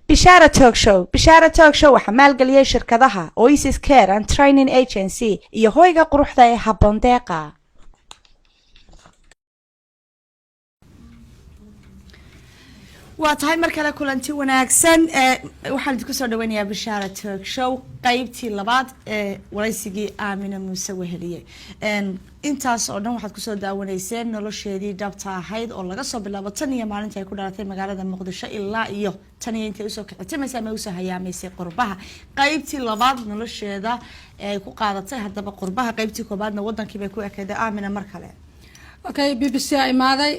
Bishara Talk Show. Bishara Talk Show waxaa maalgeliyay shirkadaha Oasis Care and Training Agency iyo hoyga quruxda ee Habboon Deeqa. waa tahay mar kale kulanti wanaagsan waxaan idinku soo dhaweynayaa Bishara Talk Show qaybtii labaad ee waraysigii Aamina Muuse Weheliye intaas oo dhan waxaad ku soo daawanayseen nolosheedii dhabta ahayd oo laga soo bilaabo tan iyo maalintii ay ku dhalatay magaalada Muqdisho ilaa iyo tan iyo intii usoo kicitay ama usoo hayaamaysay qurbaha qaybtii labaad nolosheeda ay ku qaadatay haddaba qurbaha qaybtii koobaadna wadankii bay ku ekeeday Aamina mar kale okay BBC ay maaday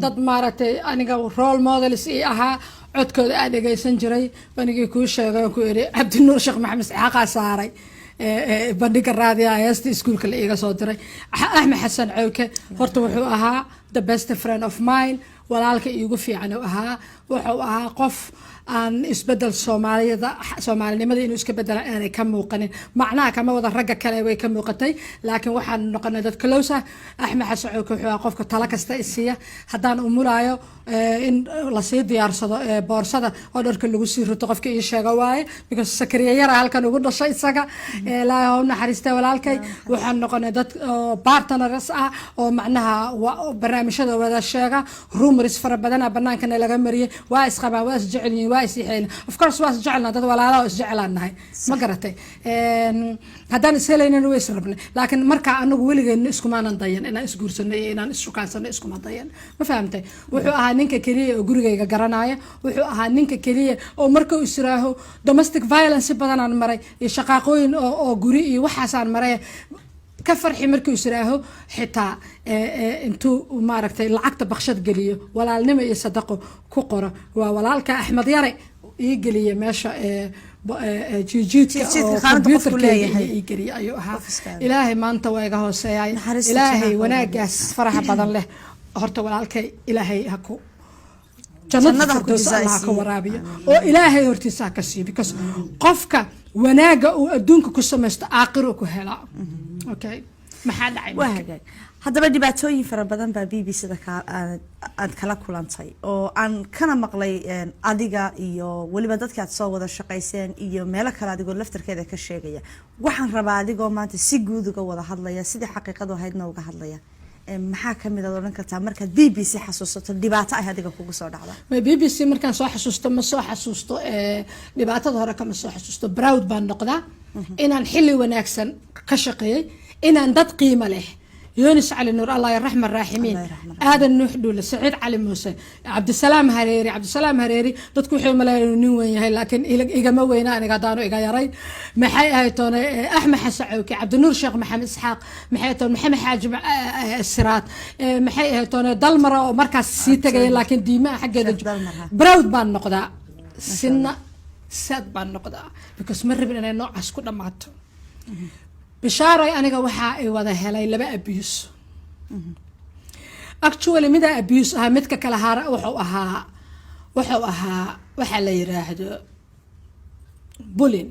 dad maaragtay aniga role models ii ahaa codkooda aan dhageysan jiray banigii kuu sheegay ku iri Cabdinuur Sheekh Maxamed Isxaaq saaray bandhiga raadiyaha heesta iskuulka la iga soo diray Axmed Xasan Cawke horta wuxuu ahaa the best friend of mine walaalka iigu fiican uu ahaa wuxuu ahaa qof aan isbedel Soomaalinimada inuu iska bedelo aanay ka muuqanin macnaha kama wada ragga kale way ka muuqatay laakiin waxaan noqonay dad close ah Axmed Xasan Cawke wuxuu ahaa qofka tala kasta isiya haddaan umulaayo in la sii diyaarsado boorsada oo dharka lagu sii rito qofka ii sheega waaye because sakariya yar halkan ugu dhashay isaga ilaahay u naxariistay walaalkay waxaan noqonay dad partners ah oo macnaha barnaamijyada wada sheega rumors fara badan banaanka laga mariyay waa isqabaan waa isjecelin waa isixeen of course waa isjecelna dad walaalaha isjecelaanahay ma garatay haddaan ishelayna way israbnay laakiin marka anagu weligeena isku maanan dayan inaan isguursanay inaan ishukaansanay isku ma dayan ma fahamtay wuxuu ahaa ninka kaliya oo gurigayga garanaya wuxuu ahaa ninka kaliya oo marka uu israaho domestic violence badan aan maray iyo shaqaaqooyin oo guri iyo waxaasaan maray ka farxi markii uu israaho xitaa intuu maaragtay lacagta baqshad geliyo walaalnimo iyo sadaqo ku qoro waa walaalka Axmed Yare ii geliye meesha jijiidka oo computerka ii geliye ayuu ahaa ilaahay maanta waa iga hooseeyay ilaahay wanaagaas faraha badan leh horta walaalkay ilaahay ha ku jannada ha ka waraabiyo oo ilaahay hortiisa ka siiyo because qofka wanaaga uu adduunka ku sameesto aakhiro ku hela okay maxaa dhacay haddaba dhibaatooyin fara badan baa BBC-da aad kala kulantay oo aan kana maqlay adiga iyo waliba dadka aad soo wada shaqayseen iyo meelo kale adigoo laftarkeeda ka sheegaya waxaan rabaa adigoo maanta si guud uga wada hadlaya sidii xaqiiqadu ahaydna uga hadlaya maxaa kamid ah oran kartaa marka BBC xasuusato dhibaato ay adiga kugu soo dhacda BBC markaan soo xasuusto ma soo xasuusto dhibaatada hore kama soo xasuusto proud baan noqdaa inaan xilli wanaagsan ka shaqeeyay inaan dad qiimo leh يونس علي نور الله يرحم الراحمين هذا النوح دول سعيد علي موسى عبد السلام هريري dadku waxay malaynayaan nin weyn yahay laakiin igama weyna aniga daano iga yaray maxay ahaytoon Axmed Xasan Cawke Cabdinuur Sheekh Maxamed Isxaaq maxay ahaytoon Maxamed Xaaji Siraad maxay ahaytoon dalmar oo markaas sii tagay laakiin diimaha xageeda proud baan noqdaa sinna sad baan noqdaa because ma rabin inay noocaas ku dhamaato Bishara aniga waxa ay wada helay laba abuse actually mida abuse midka kala haara wuxuu ahaa waxa la yiraahdo bullying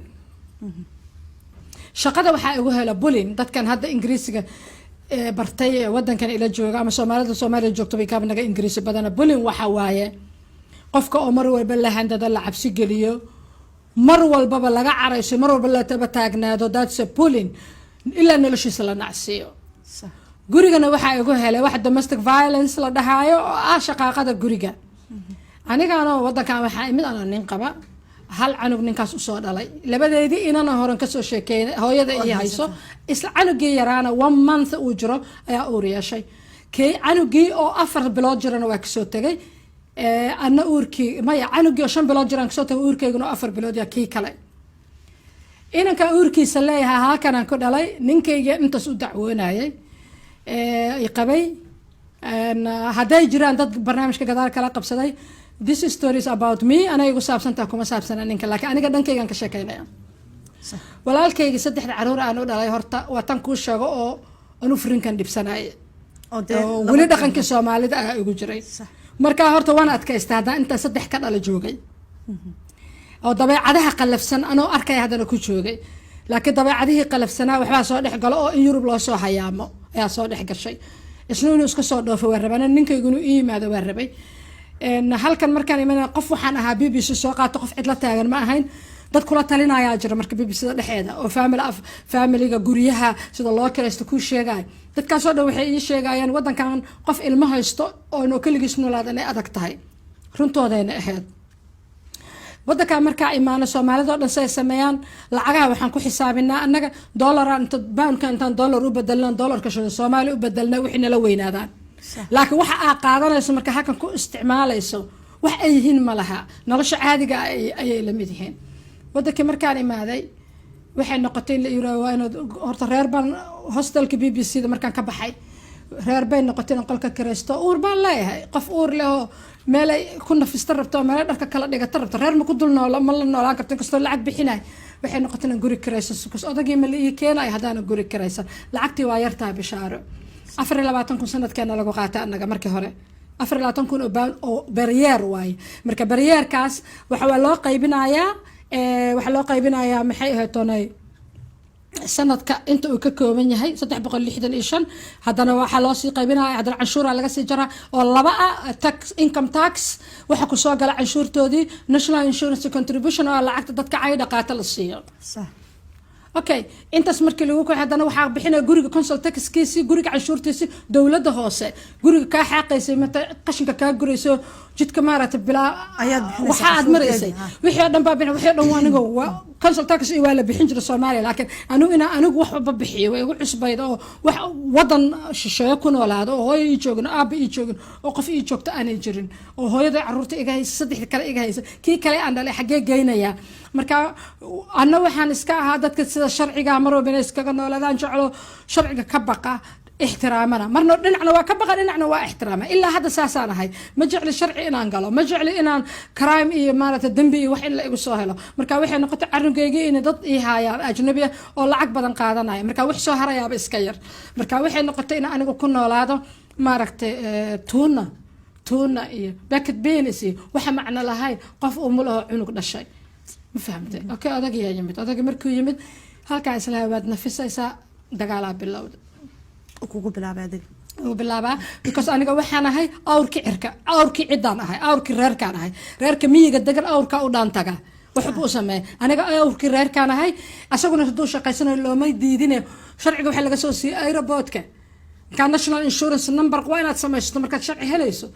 shaqada waxa ugu hela bullying dadkan hadda Ingiriisiga bartay wadankan ila jooga ama Soomaaliya joogto bay kaabnaga Ingiriisi badan bullying waxa waaye qofka oo mar walba la handada la cabsi geliyo mar walba laga carayso mar walba la taba taagnaado that's a bullying إلا نلشيس لنا عسيو gurigana waxa igu helay wax domestic violence la dhahayo shaqaaqada guriga anigaana wadanka waxa imid aan nin qaba hal canug ninkaas u soo dhalay labadeedii inana horan ka soo sheekeeyay hooyada iyo hayso isla canugii yaraana 1 month uu jiro ayaa uu yeeshay kay canugii oo 4 bilood jirana waa ka soo tagay ana uurkii maya canugii oo 5 bilood jiran ka soo tagay uurkeyguna 4 bilood yaa kii kale inanka uurkiisa leeyahay halkan aan ku dhalay ninkayga intaas u dacwoonayay qabay haday jiraan dad barnaamijka gadaal kala qabsaday this story is about me ana igu saabsanta kuma saabsana ninka laakiin aniga dhankaygan ka sheekeynaya walaalkayga saddexda caruur aan u dhalay horta waa tan ku sheego oo anu frinkan dibsanay oo wali dhaqankii Soomaalida ah ugu jiray marka horta waan adkaystay hadda inta saddex ka dhala joogay oo dabeecadaha qalafsan anoo arkay hadana ku joogay laakiin dabeecadihii qalafsanaa waxba soo dhex galo oo in Yurub loo soo hayaamo ayaa soo dhex gashay isna inuu iska soo dhoofo waa rabana ninkayguna ii yimaado waa rabay halkan markaan imanay qof waxaan ahaa BBC soo qaato qof cid la taagan ma ahayn dad kula talinayaa jira marka BBC-da dhexeeda oo familiga guryaha sida loo kiraysto ku sheegay dadkaasoo dhan waxay ii sheegayaan wadankan qof ilmo haysto oo inoo kaligiis noolaada inay adag tahay runtoodayna ahayd wadankan markaa imaano soomaalida oo dhan say sameeyaan lacagaha waxaan ku xisaabinaa annaga doolaraan inta baanka intaan doolar u bedelnaan doolarka Soomaali u bedelnaa wixii nala weynaadaan laakiin waxa aad qaadanayso marka halkan ku isticmaalayso wax ay yihiin ma laha nolosha caadiga ayay la mid yihiin wadankii markaan imaaday waxay noqotay la yiraahdo waa inaad horta reer baan hostelka BBC-da markaan ka baxay reer bay noqotay in qolka kiraysto uur baan leeyahay qof uur leh oo meel ay ku nafista rabto meel dharka kala dhigata rabto reer ma ku dul ma la noolaan karto kastoo lacag bixinay waxay noqotay in guri kirayso sukus odagii ma ii keenay hadaan guri kiraysan lacagtii waa yartaa bishaaro 24 sanadkeena lagu qaatay anaga markii hore 24 oo barrier waay marka barrierkaas waxa loo qaybinayaa maxay ahaytoonay sanadka inta uu ka kooban yahay 365 hadana waxa loo sii qaybinayaa hadana canshuura laga sii jaraa oo laba tax income tax waxa ku soo gala canshuurtoodii national insurance contribution oo lacagta dadka ay dhaqaata la siiyo sax okay intaas markii lagu kooxay hadana waxa bixinaa guriga council tax-kiisi guriga canshuurtiisi dawladda hoose guriga ka xaqaysay mata qashinka ka gurayso jidka maarata bilaa waxa aad maraysay wixii dhan baa bixin wixii dhan waa aniga council tax waa la bixin jiray Soomaaliya laakiin anigu wax ba bixiyo way ugu cusbayd oo wax wadan shisheeye ku noolaado oo hooyo ii joogin aab ii joogin oo qof ii joogta aan jirin oo hooyada carruurta iga haysa saddex kale iga haysa kii kale aan dhalay xagee geynaya marka anna waxaan iska ahaa dadka sida sharciga maroo been iskaga noolaadaan jeclo sharciga ka baqa احترامنا مرنا دينعنا waa ka baqan dhinacna waa ixtiraama ilaa hadda saasaan ahay ma jecli sharci inaan galo ma jecli inaan crime iyo maarata dambi iyo wax in la igu soo helo marka waxay noqotay arrinkayga in dad ii haayaan ajnabi oo lacag badan qaadanaya marka wax soo harayaaba iska yar marka waxay noqotay in anigu ku noolaado maaragtay tuuna iyo bucket beans iyo waxa macna lahayn qof umulaho cunug dhashay ma fahamtay okay adagiya yimid markuu yimid halka isla waad nafisaysa dagaal bilowda kugu bilaabay bilaaba because aniga waxaan ahay awrki cidaan ahay awrki reerkaan ahay reerka miyiga degan awrka u dhaantaga waxba u sameey aniga awrki reerkaan ahay asaguna haduu shaqaysanayo looma diidine sharciga waxa laga soo siiyay airportka ka national insurance number waa inaad samaysto markaad sharci helayso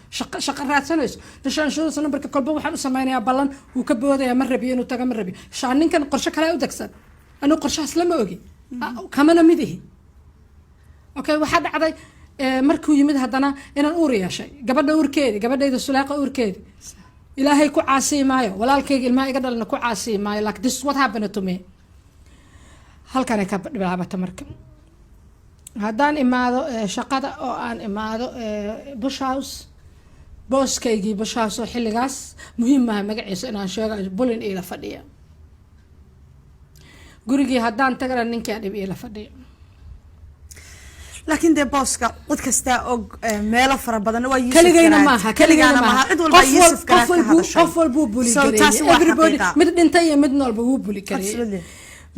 shaqo raadsanayso national insurance numberka kolba waxaan u sameeynayaa ballan uu ka boodaya ma rabi inuu taga ma rabi shaaninkan qorshe kale u dagsan anu qorshahaas lama ogi kamana midihi okay waxa dhacday markuu yimid hadana inaan uur yeeshay gabadhayda Sulaaqa uurkeedi ilaahay ku caasiimaayo walaalkayga ilmaha iga dhalna ku caasiimaayo like this what happened to me halkan ay ka bilaabata marka hadaan imaado shaqada oo aan imaado Bush House booskaygii Bush House oo xilligaas muhiim ah magaciisa inaan sheego bulin ila fadhiya gurigii hadaan tagana ninkii dhib ila fadhiya laakiin de booska qod kasta og meelo fara badan waa Yusuf kaligayna maaha cid walba Yusuf qof walba buli karay everybody mid dhintay iyo mid noolba wuu buli karay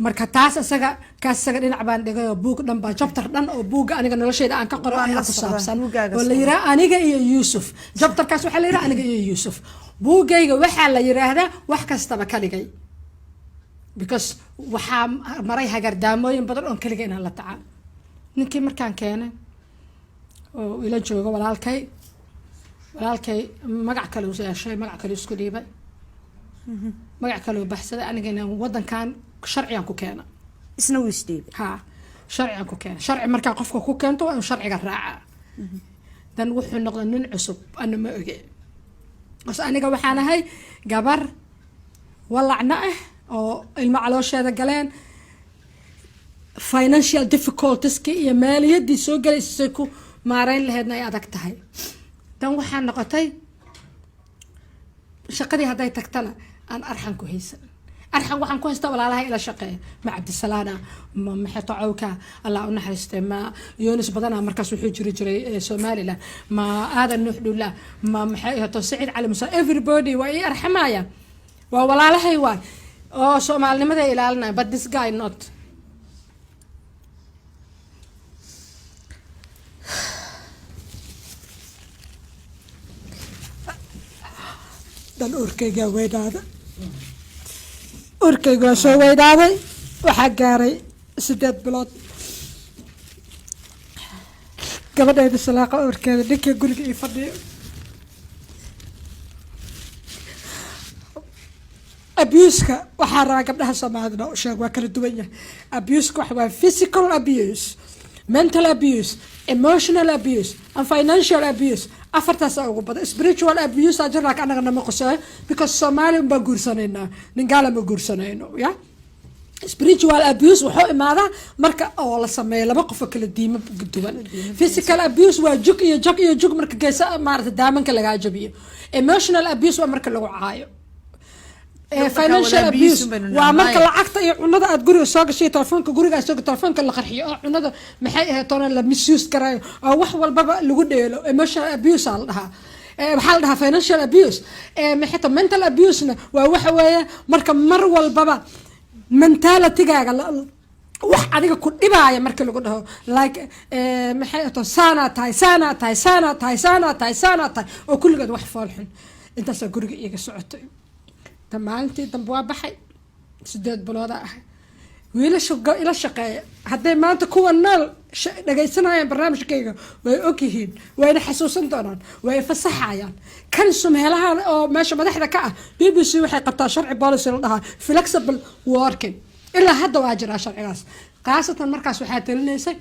marka taas asaga dhinac baan dhigay oo buug dhan baa chapter dhan oo buuga aniga noloshayda aan ka qoro aan ku saabsan oo la yiraahdo aniga iyo Yusuf chapterkaas waxa la yiraahdaa aniga iyo Yusuf buugayga waxa la yiraahdaa wax kastaba ka dhigay because waxa maray hagardaamooyin badan oo kaliya inaan la tacaal ninkii markaan keenay oo ila joogo walaalkay magac kale uu yeeshay magac kale isku dhiibay magac kale uu baxsaday anigana wadankan sharciyan ku keena isna uu isdhiibay sharciyan ku keena sharci marka qofka ku keento waa sharciga raaca dan wuxuu noqday nin cusub ana ma oge bas aniga waxaan ahay gabar walacna oo ilma caloosheeda galeen financial difficulties iyo maaliyadii soo galaysay ku maareyn lahaydna ay adag tahay tan waxaan noqotay shaqadii haday tagtana aan arxan ku haysan arxan waxaan ku haystaa walaalaha ila shaqeeya ma Cabdisalaana ma maxato cawka Allah u naxariistay ma Yunus badana markaas wuxuu jiray Soomaaliland ma aadan nuuxdula ma maxato Saciid Cali Musa everybody waa ay arxamaya waa walaalahay waa oo Soomaalinimada ilaalinay but this guy not dan urkayga weydaaday urkayga waa soo weydaaday waxaa gaaray 8 bilood gabadhayda salaaqa urkeeda ninkii guriga ii fadhiyo abuse-ka waxaa rabaa gabdhaha Soomaalida oo sheeg waa kala duwan yahay abuse-ka waxa waa physical abuse mental abuse emotional abuse and financial abuse afartaas ugu badan spiritual abuse ajirka anaga nama qosay because Soomaali ma guursanayna ningaala ma guursanayno ya spiritual abuse wuxuu imaada marka oo la sameeyo laba qof kala diimo duwan physical abuse waa jug marka geesa maarta daamanka laga jabiyo emotional abuse waa marka lagu caayo financial abuse waa marka lacagta iyo cunada aad guriga soo gashay telefoonka guriga soo telefoonka la qarxiyo oo cunada maxay ahayd toona la misuse karayo oo wax walba lagu dheelo emotional abuse la dhahaa waxa la dhahaa financial abuse maxay mental abuse waa waxa weeye marka mar walbaba mentality-gaaga wax adiga ku dhibaaya marka lagu dhaho like maxay ahayd saana tahay oo kulligeed wax foolxun intaas guriga iyaga socotay maalintii dambe waa baxay 8 bilood ah wiilasha ila shaqeeya hadday maanta kuwa nool dhagaysanayaan barnaamijkayga way ogyihiin wayna xasuusan doonaan way fasaxayaan kan sumheelaha oo meesha madaxda ka ah BBC waxay qabtaa sharci policy la dhahaa flexible working ilaa hadda waa jira sharcigaas qaasatan markaas waxaa talinaysay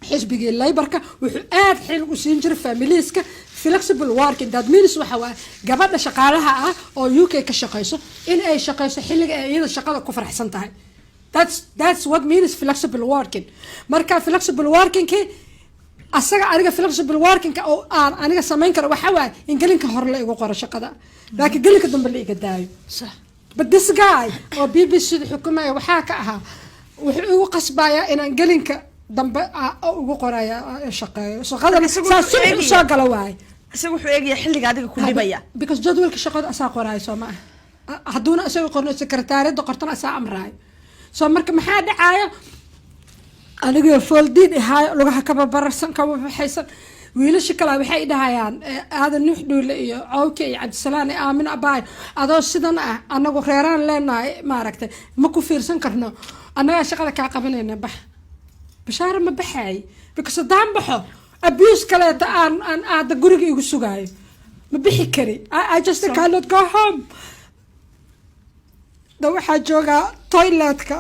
xisbigii Labourka wuxuu aad xil u siin jiray familieska flexible working that means waxa waa gabadha shaqaalaha ah oo UK ka shaqeyso in ay shaqeyso xilliga ay iyada shaqada ku faraxsan tahay that's what means flexible working marka flexible working ki asaga aniga flexible working ka oo aan aniga sameyn karo waxa waa in gelinka hor la igu qoro shaqada laakiin gelinka dambe la iga daayo sax but this guy oo BBC xukuumaya waxa ka ahaa wuxuu igu qasbaya inaan gelinka dambe ugu qoraya shaqeeyo shaqada soo gala waay isagu wuxuu eegaya xilliga adiga ku dhibaya because jadwalka shaqada asaa qoraayo soo ma haduuna isagu qorno secretariat qortana asaa amraay soo marka maxaa dhacayo aniga foldin ahay lugaha ka barbarsan ka waxaysan wiilasha kale waxay dhahayaan aadan nuux dhuule iyo cawke iyo cabdisalaan aamin abaay adoo sidan ah anagu reeraan leenahay ma aragtay ma ku fiirsan karno anaga shaqada ka qabanayna bax bishaara ma baxay because daan baxo abuse kaleeta aan aada guriga igu sugaayo ma bixi kari I just cannot go home da waxaa joogaa toiletka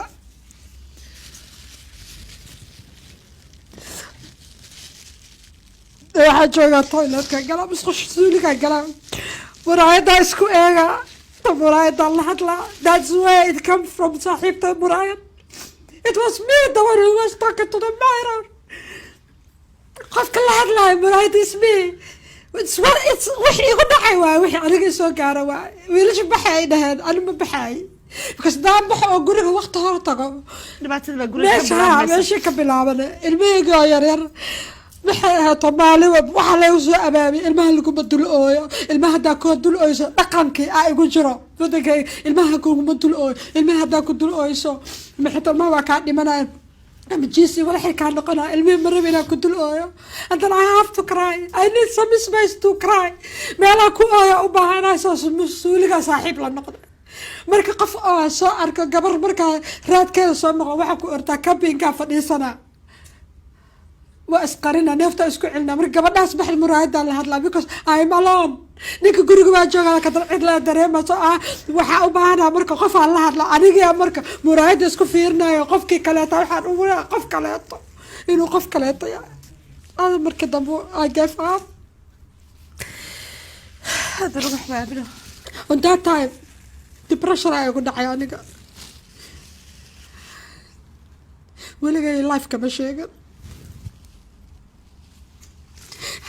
galaa musqush suuliga galaa muraayada isku eega muraayada la hadlaa that's where it come from saaxiibta muraayad it was me the one who was talking to the mirror qofka la hadlaayo muraayad is me it's wixii igu dhacay waay wixii aniga soo gaara waay wiilasha baxay ay dhaheen ani ma baxay because daan baxo oo guriga waqti hor tago dhibaatada guriga meesha ka bilaabana ilmahayga oo yaryar waxay ahayd Soomaaliya waxa la soo abaabay ilmaha lagu badul ooyo ilmaha hadaa ku dul ooyso dhaqankii ay igu jiro wadanka ilmaha ku badul ooyo ilmaha hadaa ku dul ooyso maxay ma waa ka dhimanay ama jiisi wala xil ka noqona ilmaha marabina ku dul ooyo and then I have to cry I need some space to cry meela ku ooyo u baahanayso masuuliga saaxiib la noqdo marka qof oo soo arko gabar marka raadkeeda soo noqo waxa ku ortaa campinga fadhiisana واسقرنا نفتا اسكو علنا مرق gabadhaas baxay muraayada la hadlaa because I'm alone ninka guriga waa joogaa ka dalcid la dareemo soo waxa u baahanaa marka qof aan la hadla aniga marka muraayada isku fiirnayo qofkii kale taa waxaan u waraa qof kale inuu qof kale tahay marka dambe I gave up hada lagu xabaabino on that time depression ay ugu dhacay aniga weliga life kama sheegan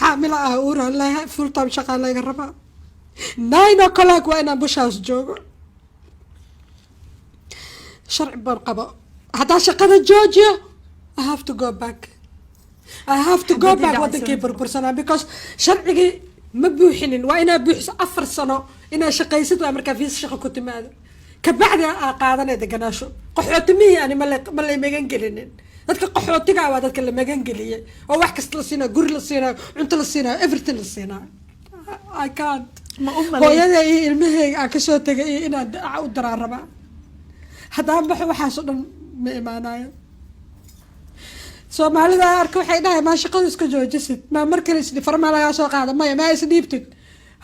حامل أورا لها فول تايم شغالة يقربها 9 o'clock وأنا بوشاوس جوجو شرع برقبة هذا شغالة جوجيا I have to go back what the keeper person because شرعي مبوحين وأنا بوحس 4 سنة إنا شقيست وأمريكا في شقة كنت ماذا كبعد قاعدة دقناشو قحوتمي يعني ملي ميجان جلينين dadka qaxootiga waa dadka la magan galiyay oo wax kasta la siinaa guri la siinaa cunto la siinaa everything la siinaa I can't ma u malay hooyada iyo ilmahayga aan kasoo tegay iyo inaan u daraan rabaa haddaan baxo waxaasoo dhan ma imaanayo soomaalida arka waxay dhahay maa shaqada iska joojisid maa mar kale isdhi farmaa lagaa soo qaada maya maa isdhiibtid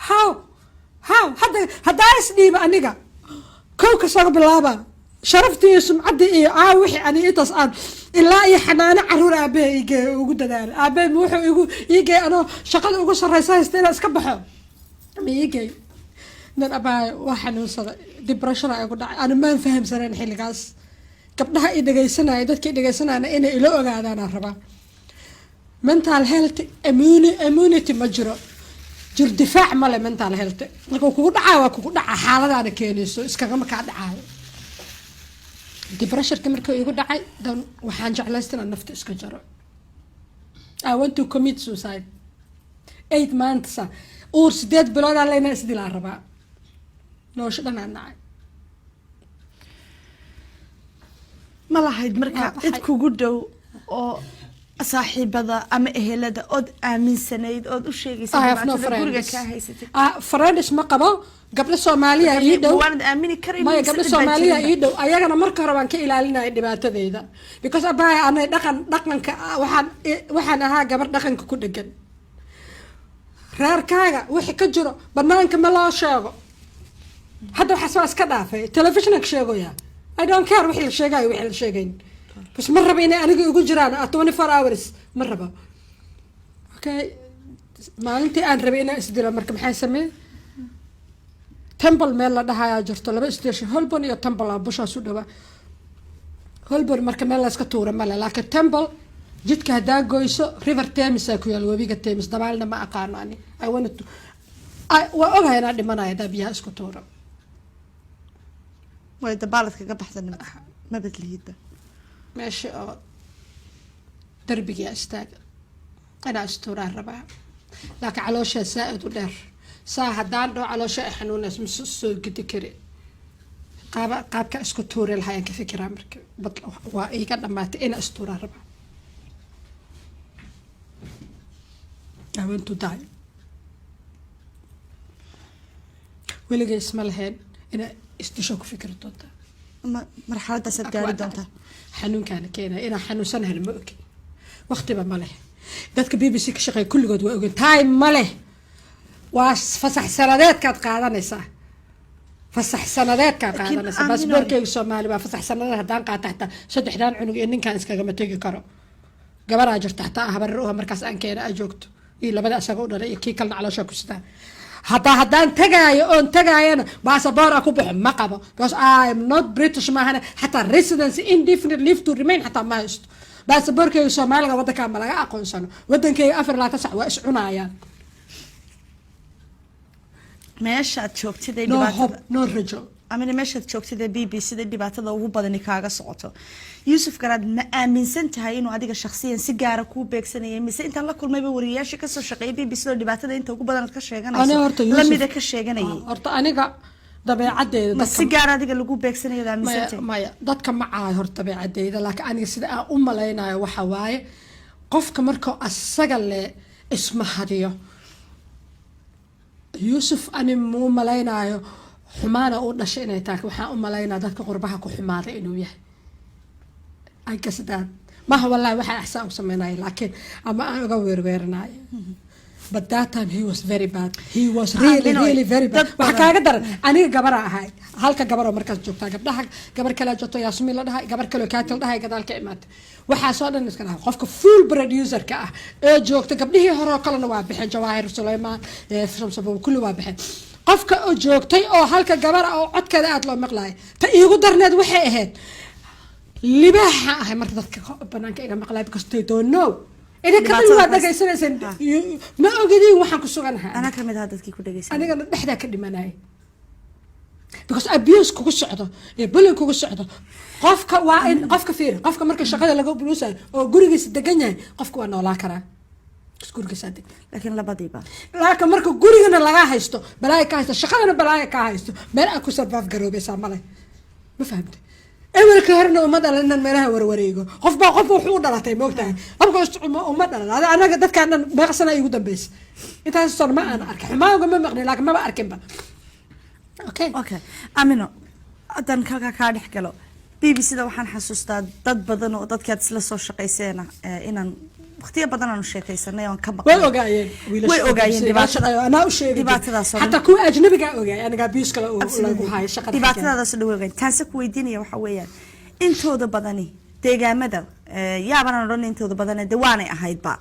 haw haddaa isdhiiba aniga kow kasoo bilaaba sharaftii iyo sumcaddii iyo wixii ani intaas aan ilaa iyo xanaano caruur aabahe igeey ugu dadaala aabahe ma wuxuu igu igeey anoo shaqada ugu sarreysa haysta inaan iska baxo ma igeey nan abaayo waa xanuunsada debreshona igu dhacay ani maan fahamsanayn xilligaas gabdhaha i dhegeysanaya dadka i dhegeysanayana inay ila ogaadaanaan rabaa mental health immunity ma jiro jir difaac male mental health marka kugu dhacaa waa kugu dhacaa xaaladaana keenayso iskagama kaa dhacaayo depressionka markuu igu dhacay dan waxaan jeclaystay inaan nafta iska jaro I want to commit suicide 8 months uur 8 bilood aan leynaa isdilaa rabaa nolosha dhan aan nacay ma lahayd marka cid kugu dhow oo saaxiibada ama ehelada ood aaminsanayd ood u sheegaysay guriga kaa haysatay friends ma qabo gabdho Soomaaliya ii dhow waan aamini karin ma gabdho Soomaaliya ii dhow ayagana marka hore waan ka ilaalinay dhibaatadeyda because abaa anay dhaqanka waxaan ahaa gabar dhaqanka ku dhagan reerkaaga wixii ka jiro banaanka ma loo sheego hadda waxaas iska dhaafay telefishinka sheegoya I don't care wixii la sheegayo wixii la sheegayn bas ma rabo inay aniga ugu jiraan 24 hours ma rabo okay maalintii aan rabay inaan isdilo marka maxay sameeyay temple meel la dhahayaa jirto laba station Holborn iyo temple bushaas u dhawa Holborn marka meel la iska tuura male laakiin temple jidka hadaa goyso river Thames ku yaal wabiga Thames dabaalna ma aqaano ani I want to waa ogahay inaan dhimanayo hadaa biyaha isku tuuro way dabaaladka ka baxsan ma badliyida meesha oo darbiga istaag ana astuuraan rabaa laakiin caloosha saa'id u dheer saa haddaan dhoo caloosha ay xanuunays ma soo gidi kari qaabka isku tuuri lahaayeen ka fikiraa marka waa iga dhamaatay ina astuuraan rabaa I want to die weligay isma lahayn ina isdisho ku fikir doonta marxaladaas aad gaari doontaa xanuunkaana keenaya inaan xanuunsanahay ma ogi waqtiba ma leh dadka BBC ka shaqeeya kulligood waa ogeen time ma leh waa fasax sanadeedkaad qaadanaysaa baasboorkeyga Soomaali waa fasax sanadeed haddaan qaata xataa 3 cunug iyo ninkaan iskagama tegi karo gabaraa jirta xataa habarar oo markaas aan keena joogto iyo labada asaga u dhalay iyo kii kalena caloosha ku sitaa haddaan tagaayana baasaboor ku baxo ma qabo because I am not British maahane xataa residency indefinite leave to remain xataa ma haysto baasaboorkeyga Soomaaliga wadankaa ma laga aqoonsano wadankeyga 4 sac waa is cunayaan meeshaad joogtid ay dhibaatada no rajo amina meeshaad joogtid ee BBC da dhibaatada ugu badan kaaga socoto Yusuf Garaad ma aaminsan tahay inuu adiga shakhsiyan si gaar ah ku beegsanayay mise inta la kulmayba wariyaasha ka soo shaqeeyay BBC da dhibaatada inta ugu badan ka sheeganayso lamida ka sheeganayay horta aniga dabeecadeyda dadka si gaar adiga lagu beegsanayo aaminsan tahay maya dadka ma caay horta dabeecadeyda laakiin aniga sida aan u maleynayo waxa waaye qofka marka asaga le isma hadiyo Yusuf ani mu maleynayo xumaana u dhashay inay tahay waxaan u maleynaa dadka qurbaha ku xumaaday inuu yahay ay ka sadad ma wallahi waxa ahsan u sameynay laakiin ama aan uga weerweernaay but that time he was very bad he was really very bad waxa kaaga daran aniga gabar ahay halka gabar oo markaas joogta gabdhaha gabar kale joogto Yaasmin la dhahay gabar kale kaatil dhahay gadaalka imaatay waxa soo dhan iska dhahay qofka full producer ka ah ee joogta gabdhihii hore oo kalena waa bixin Jawaahir Suleymaan Samsabo kullu waa bixin qofka oo joogtay oo halka gabar oo codkeeda aad loo maqlaay ta iigu darneed waxay ahayd libaha ah marka dadka banaanka iga maqlaay because they don't know ina kadib waa dhageysanaysan ma ogidin waxaan ku suganahay ana kamid ah dadkii ku dhageysan aniga dhexda ka dhimanay because abuse kugu socdo ee bullying kugu socdo qofka waa in qofka fiir qofka marka shaqada laga buluusay oo gurigiisa degan yahay qofka waa noolaa karaa gurigiisa degan laakiin labadiiba laakiin marka gurigana laga haysto balaay ka haysto shaqadana balaay ka haysto meel aan ku survive garoobaysaa male ma fahamtay awalka horna uma dhalan inaan meelaha warwareego qofbaa qof wuxuu u dhalatay moogtahay qofka uma dhalan anaga dadkaan dhan meeqsana igu dambaysa intaas soo ma aan arkay xumaanka ma maqnay laakiin maba arkinba okay amino adan ka dhex galo BBC da waxaan xasuustaa dad badan oo dadkaad isla soo shaqayseena inaan waqtiyo badan aan sheekaysanay oo ka maqlay way ogaayeen dhibaatada ana u sheegay dhibaatadaas hatta ku ajnabiga ogaay aniga abuse kala lagu hayo shaqada dhibaatadaas oo dhaweeyay taas ku weydiinaya waxa weeyaan intooda badani deegaamada yaabana oran intooda badan dawaanay ahaydba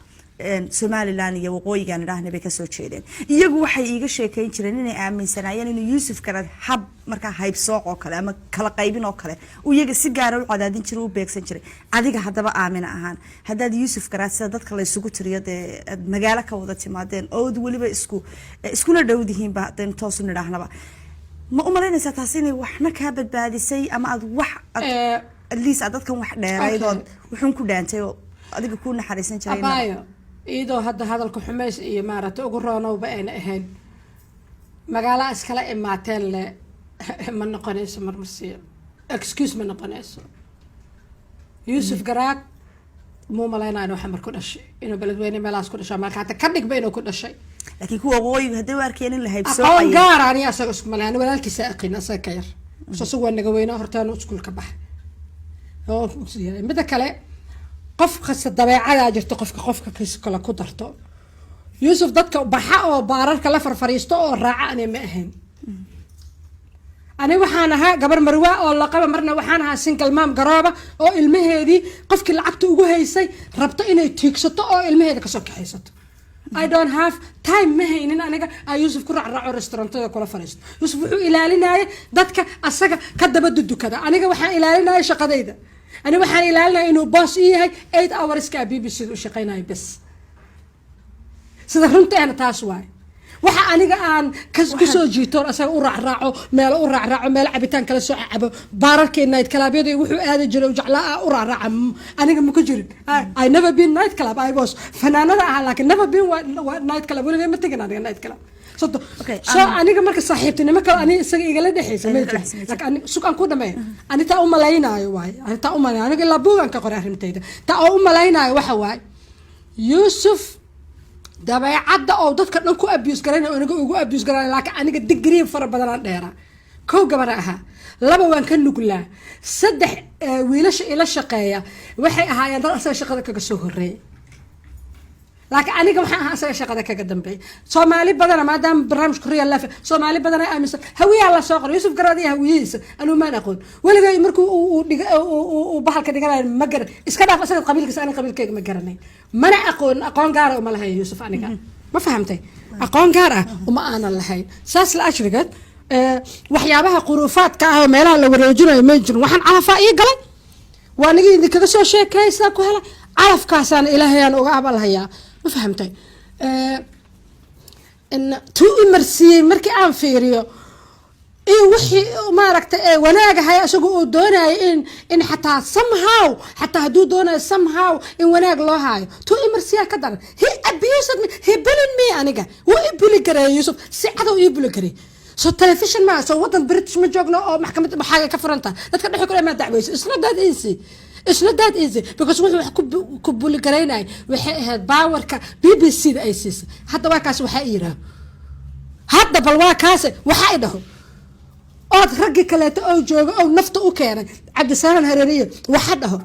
Somaliland iyo waqooyigan idhaahnay bay ka soo jeedeen iyagu waxay iiga sheekayn jireen inay aaminsanaayeen inuu Yuusuf Garaad hab marka hayb sooq oo kale ama kala qaybin oo kale uu iyaga si gaar ah u cadaadin jiray u beegsan jiray adiga hadaba aamina ahaan hadaad Yuusuf Garaad sida dadka la isugu tiriyo magaalo ka wada timaadeen oo waliba iskuna dhowdihiin ba tan toos u nidhaahnaba ma u malaynaysaa taas inay waxna ka badbaadisay ama aad wax at least dadkan wax dheeraydood wuxuu ku dhaantay oo adiga ku naxariisan jiray إيدو هذا الكل حماس إيه مارت أقرأنا وبقينا إهن مقالة إسكالا إماتين ل من نقنيس مرمسية إكسكيوز من نقنيس يوسف قراك مو ملاينا إنه حمر كل شيء إنه بلدويني ملاس كل شيء ما كانت كنك بينه كل شيء لكن هو غوي هدوا أركين اللي هيبسوا أقول قار أنا أسأل ملاينا ولا الكسائقين أساكير سووا النجوينا هرتان وسكول كبح هو متى كله قف خس الضبيعة جرت قفك كيس كلا كدرته يوسف ضدك بحق وبارك لا فرفريستو الرعاني مأهن أنا وحناها قبل مرواء ولا قبل مرنا وحناها سنكل مام قرابة أو المهدي قفك العقد وجوه يسي ربط إنه تيكسته أو المهدي كسوك حيسته I don't have time مهين إن أنا يوسف كرع رعو رستورانت كلا فريست يوسف وحو إلى لنا ضدك أساق كده بدو كده أنا وحنا إلى لنا شقة ده أنا وحنا إلى لنا إنه باص إيه 8 hours كBBC وشقينا بس سدرنت أنا تاسواي waxa aniga aan kasoo jiito asaga u raaco meel cabitaan kala soo cabo baararkeen night club-yada wuxuu aadi jiray jaclaa u raaco aniga ma ku jirin I never been night club I was fanaanada ah laakiin never been night club weliba ma tagin aniga night club so aniga marka saaxiibtinimo kale aniga isaga igala dhaxaysa ma jiro laakiin aniga suuqan ku dhameey aniga taa u malaynaayo waay aniga la buugan ka qoray arintayda taa u malaynaayo waxa waay Yusuf dabeecadda oo dadka dhan ku abuse gareeyay aniga ugu abuse gareeyay laakiin aniga degree fara badan aan dheera koow gabar aha laba waan ka nuglaa saddex wiilasha ila shaqeeya waxay ahaayeen dad asaga shaqada kaga soo horeeyay laakiin aniga waxaan ahaa asaga shaqada kaga dambeeyay Soomaali badan maadaama barnaamij Korea la fa Soomaali badan ay aaminsan hawiya la soo qoray Yusuf Garaad iyo hawiyiisa anu ma aqoon waligay markuu uu bahalka dhiganay ma garan iska dhaaf asaga qabiilkiisa aniga qabiilkayga ma garanay mana aqoon gaar ah uma lahayn Yusuf aniga ma fahamtay aqoon gaar ah uma aanan lahayn saas la ashrigat waxyaabaha quruufaadka ah oo meelaha la wareejinayo ma jirin waxaan calafaa ii galay waa aniga idin kaga soo sheekaysaa ku helay calafkaasaan ilaahayaan uga abalhayaa ما فهمتي إن تو إمرسي مركي أنا فيريو إيه وحي ما ركت وناجا هاي أشوفه دونا إن حتى somehow حتى هدو دونا somehow إن وناجا الله هاي تو إمرسي كدر هي abused me هي بلن مي أنا جا هو يبلي كري يوسف سعده يبلي كري سو تلفزيون ما سو وطن بريتش مجوجنا أو محكمة حاجة كفرنتا لا تكون يحكوا ما دعوة it's not that easy it's not that easy because وحنا كبول كرينا وحنا باور ك BBC ده أساس حتى واقعس وحيرة حتى بالواقعس وحيده أو رجع كلات أو جوج أو نفط أو كان عبد السلام الهريرية وحده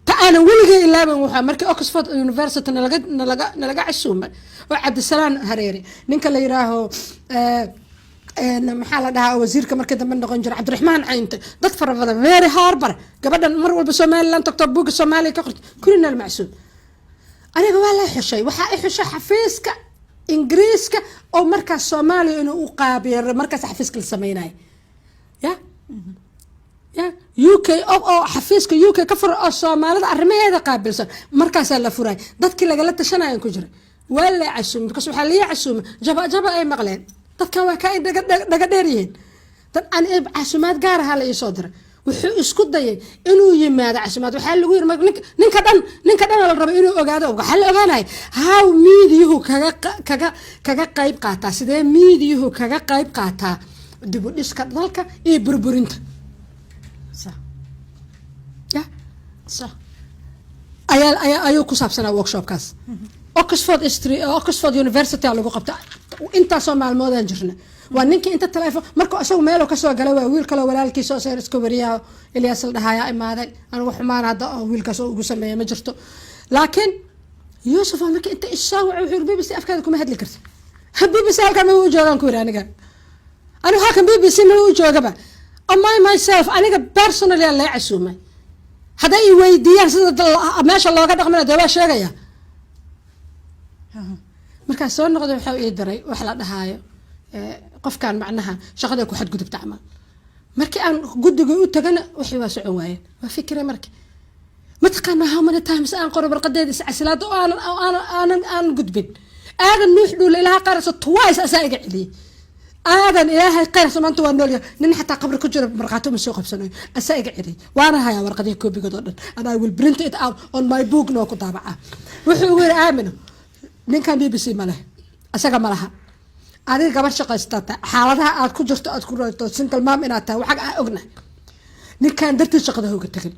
فأنا ولقي إلا من وحمرك أكسفورد يونيفرسيتي نلقى عسومة وعبد السلام الهريري نك اللي يراهو محل ده وزير كمركز من نقنجر عبد الرحمن عينت ضفر هذا فيري هاربر قبل مر بالسومالي لن تكتب بوك السومالي كقلت كلنا المعسول أنا قال لا حشي وحش حفيزك إنجليزك أو مركز سومالي إنه أقابل مركز حفيزك السميناي يا UK أو حفيزك UK كفر السومالي الرمي هذا قابل مركز الفراي ضد كل قلت شنا ينكجر ولا عسوم بس وحليه عسوم جبا أي مغلين dadka waa ka daga dheeriyeen dad aan caasimad gaar ah la ii soo diray wuxuu isku dayay inuu yimaado caasimad waxa lagu yiri ninka dhan la rabo inuu ogaado waxa la ogaanay how media kaga qayb qaata sidee media kaga qayb qaata dib u dhiska dalka iyo burburinta صح ayuu ku saabsanaa workshopkaas Oxford University lagu qabta intaasoo maalmoodaan jirna waa ninkii inta telefoon markuu asagu meeloo kasoo galay waa wiil kaloo walaalkiisa oo sayr iska wariyaa Ilyas la dhahayaa imaaday anigu xumaan hadda wiilkaas oo ugu sameeyay ma jirto laakiin Yusuf markii inta isoo wuxuu BBC afkaada kuma hadli kartay BBC halkan ma uu joogan ku aniga anigu halkan BBC ma uu joogaba myself aniga personally la casuumay haday i weydiiyaan sida meesha looga dhaqmana dawaa sheegaya marka soo noqdo waxa uu diray wax la dhahaayo qofkan macnaha shaqada ku xad gudubta amal markii aan gudiga u tagana wixii waa socon waayeen waa fikray markii ma taqaana how many times aan qoro barqadeed iscasilaad oo aan gudbin aadan nuux dhul ilaaha qarso twice asaaga cili aadan ilaahay qarso maanta waa nool nin xataa qabri ku jiro marqaato ma soo qabsanayo asaaga cili waana haya warqadii koobigood oo dhan and I will print it out on my book no ku daabaca wuxuu ugu aamino ninkan BBC ma leh asaga ma laha adiga gabar shaqaysata xaaladaha aad ku jirto aad ku raato single mom inaad tahay waxa aan ognahay ninkan dartii shaqada uga tagay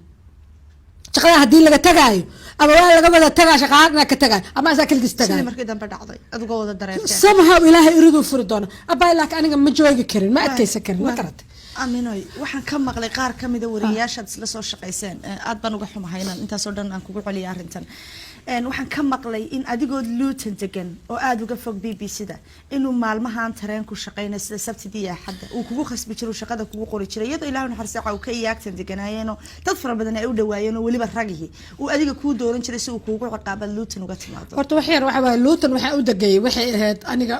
shaqada hadii laga tagaayo ama waa laga wada tagaa shaqaadna ka tagay ama asaa kaligiis tagay markii dambe dhacday adiga wada dareertay somehow ilaahay iridu furi doona abay laakiin aniga ma joogi karin ma adkaysan karin ma karata aminoy waxaan ka maqlay qaar kamid ah wariyaasha isla soo shaqayseen aad baan uga xumahay inaan intaas oo dhan aan kugu celiyo arintan waxaan ka maqlay in adigoo Luton degan oo aad uga fog BBC-da inuu maalmahan tareen ku shaqeynay sida Sabtidii iyo Axadda uu kugu khasbi jiray shaqada kugu qori jiray iyadoo Ilaahay naxariisto uu ka yaagtan deganaayeen dad fara badan ay u dhawaayeen oo waliba ragihii uu adiga ku dooran jiray si uu kugu ciqaabad Luton uga timaado horta wax yar waxa waa Luton waxa u dagay waxay ahayd aniga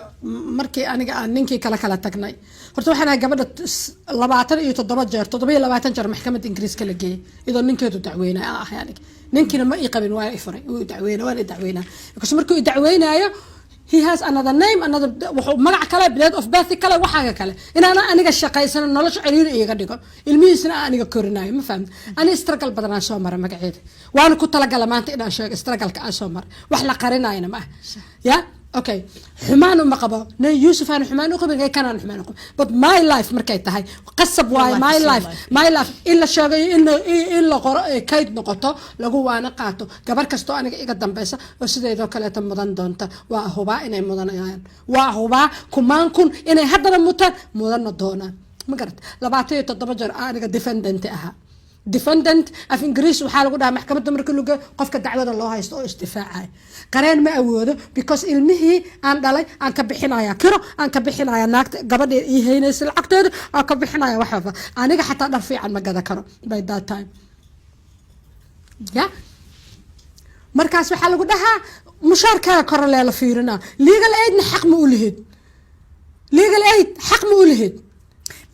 markii aniga aan ninkii kala tagnay horta waxaan gabadha 27 jeer 27 jeer maxkamadda Ingiriiska la geeyay idoo ninkeedu dacweynay yani ninkina ma ii qabin waa ifuray uu dacweynaa because markuu dacweynayo he has another name another wuxuu magac kale blade of birth kale waxa kale inaana aniga shaqaysan nolosha ciriir iiga dhigo ilmihiisna aniga korinayo ma fahmid ani struggle badan aan soo maray magaceeda waan ku talagal maanta inaan sheego struggle-ka aan soo maray wax la qarinayna ma ya okay xumaan uma qabo ne Yusuf aan xumaan u qabin kanaan xumaan u qabo but my life markay tahay qasab waay my life illa sheegay in la qoro kayd noqoto lagu waana qaato gabar kasto aniga iga dambaysa oo sideedoo kale ta mudan doonta waa hubaa inay mudanayaan waa hubaa kumaan kun inay haddana mudan doonaan ma garad 27 jeer aniga defendant af Ingiriis waxa lagu dhahaa maxkamadda markii lagu qofka dacwada loo haysto oo isdifaacay qareen ma awoodo because ilmihii aan dhalay aan ka bixinaya kiro aan ka bixinaya naagta gabadha ii heynaysa lacagteeda aan ka bixinaya waxba aniga xataa dhar fiican ma gada karo by that time ya markaas waxa lagu dhahaa mushaarkaaga kor la fiirina legal aid xaq ma u lihid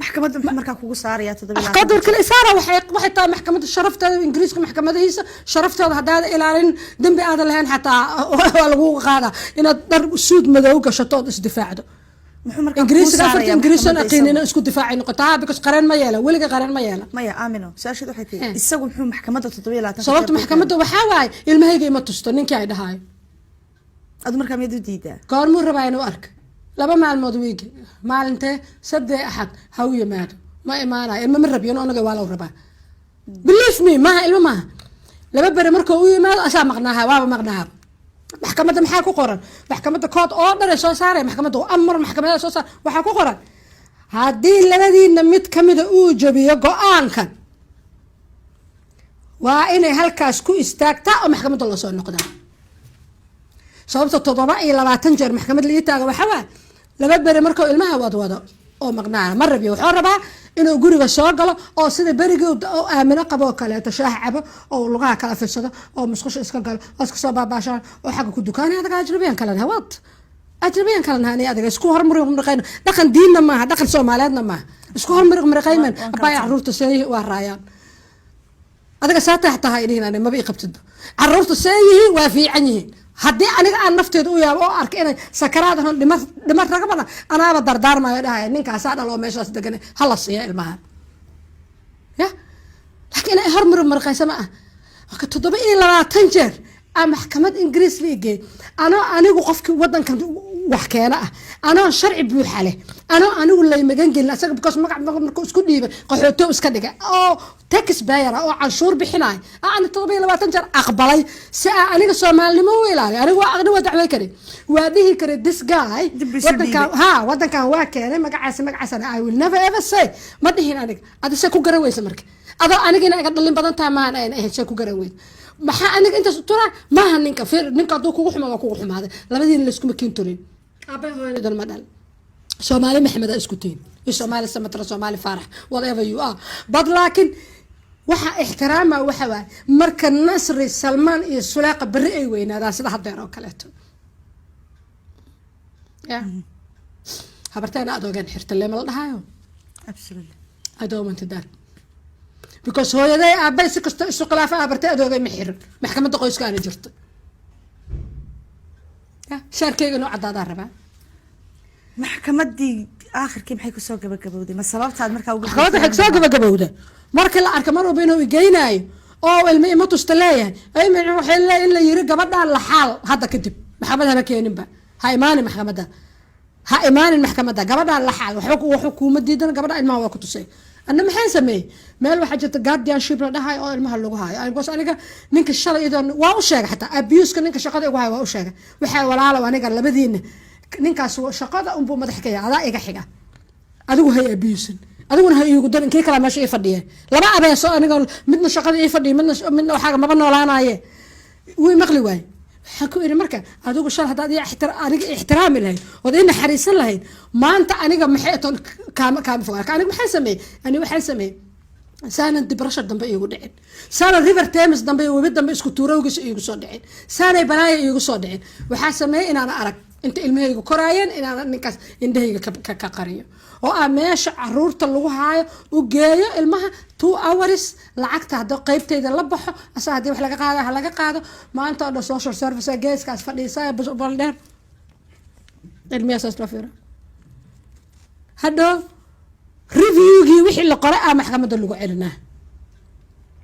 maxkamadda marka kugu saaraya 7 qadar kale isaara waxay taa maxkamadda sharafteeda Ingiriiska maxkamadihiisa sharafteeda hadaad ilaalin dambi aad lahayn xataa waa lagu qaada inaad dar suud madow gashato isdifaacdo muxuu marka Ingiriisan aqoonina isku difaacay noqotaa because qareen ma yeela waliga qareen ma yeela maya aamino saashadu waxay tahay isagu muxuu maxkamadda 27 sababta maxkamadda waxa waay ilmahayga ima tusto ninkii ay dhahay adu marka mid u diidaa goormuu rabaa inuu arko laba maalmood weegi maalintee 3 axad haw yimaado ma imaanay ilma ma rabiyo anaga waa la rabaa believe me ma ilma ma laba bare markuu u yimaado asaa maqnaaha waa maqnaaha maxkamadda maxaa ku qoran maxkamadda kood oo dhan soo saaray maxkamadda amar maxkamadda soo saar waxa ku qoran hadii labadiina mid kamida uu jabiyo go'aankan waa inay halkaas ku istaagtaa oo maxkamadda la soo noqdaa sababta 27 jeer maxkamad la taaga waxa waa laba bari markuu ilmaha wado oo maqnaa ma rabiyo wuxuu rabaa inuu guriga soo galo oo sida bariga oo aamino qabo kale tashaah cabo oo lugaha kala fiirsado oo musqusha iska galo oo iska soo baabaashaan oo xaq ku dukaanay adaga ajnabiyan kala hawad ajnabiyan kala naani adaga isku hormarin marqayn dhaqan diinna ma dhaqan Soomaaliyeedna ma isku hormarin marqayman abay caruurta say waa raayaan adaga saata xataa inay ma bii qabtid caruurta say waa fiican yihiin haddii aniga aan nafteedu u yaabo oo arka inay sakaraad ahaan dhimar raga badan anaaba dardaarmayo dhahay ninkaas dhalo meeshaas degan hala siiya ilmaha ya laakiin ay hormar marqaysa ma ah ka 27 jeer aan maxkamad Ingiriis liigay anigu qofkii wadankan wax keena ah anoo sharci buuxa leh anoo anigu lay magan gelin asaga because magac markuu isku dhiibay qaxooto iska dhigay oo tax payer oo canshuur bixinay aan 27 jeer aqbalay si aniga Soomaalnimo u ilaaliyo anigu waa dacway kare waa dhihi kare this guy wadankan waa keenay magacaas I will never ever say ma dhihin aniga adise ku garawaysa marka adoo anigina iga dhalin badan taa maan ay ahayd ku garaway maxaa aniga inta tura maaha ninka duu kugu xumaa kugu xumaaday labadiina la isku makiin turin abay hooyadan ma dhal Soomaali Maxamed isku tiin Soomaali Samatra Soomaali Farax whatever you are but laakiin waxa ixtiraama waxa waa marka Nasri Salman iyo Sulaaqa bari ay weynaadaan sida hadeer oo kale ya habartayna adoogan xirta leema la dhahayo absolutely I don't want that because hooyaday aabay si kasto isu khilaafa abartay adoogay ma xirin maxkamadda qoyska aan jirto ya sharkeyga noo cadaada rabaa maxkamadii aakhirkii maxay ku soo gabagabowday ma sababtaad markaa ugu maxkamadda waxay soo gabagabowday marka la arko mar walba inuu igeynayo oo ilmo ima tusta leeyahay ay ma waxay leeyahay in la yiri gabadhaan la xaal hadda kadib maxkamadda ma keeninba ha imaanin maxkamadda gabadhaan la xaal waxba kuma diidan gabadha ilmaha waa ku tusay أنا محن سمي مال واحد جت guardianship لا ده هاي أو المها اللي هاي أنا بس أنا نينك الشغل إذا واوشة حتى abuse كنينك شقة وهاي واوشة وحاول على وأنا قال لبدين نينك سو شقة أم بوم ضحكة على إيجا حاجة أدو هاي abuse أدو هاي يقدر إن كلا ماشي يفديه لما أبي سو أنا قال مدنا شقة يفدي مدنا حاجة ما بنا ولا أنا يه ومغلي واي حكوا إني مركا هذوك الشغل هذا احترام لهين وذين حريص لهين ما أنت أنا محيط كام فوق أنا محسمي أنا محسمي سنة دبرشة دم يقولين سنة ريفر تيمس دم وبيد دم إسكتورة يقصدين سنة بناية يقصدين وحسمي إن أنا أرك أنت المهي كراين إن أنا نكاس إندهي كقرية وأماش عرورة اللغة هاي وجاية المها 2 hours لعقت هذا قيبتي إذا لبحه أساعدي وحلاقة قاعدة ما أنت على social service جايز كاس فدي ساي بس بالله المياه سافرة هذا ريفيوجي وحي اللي قرأ محكمة اللغة عرنا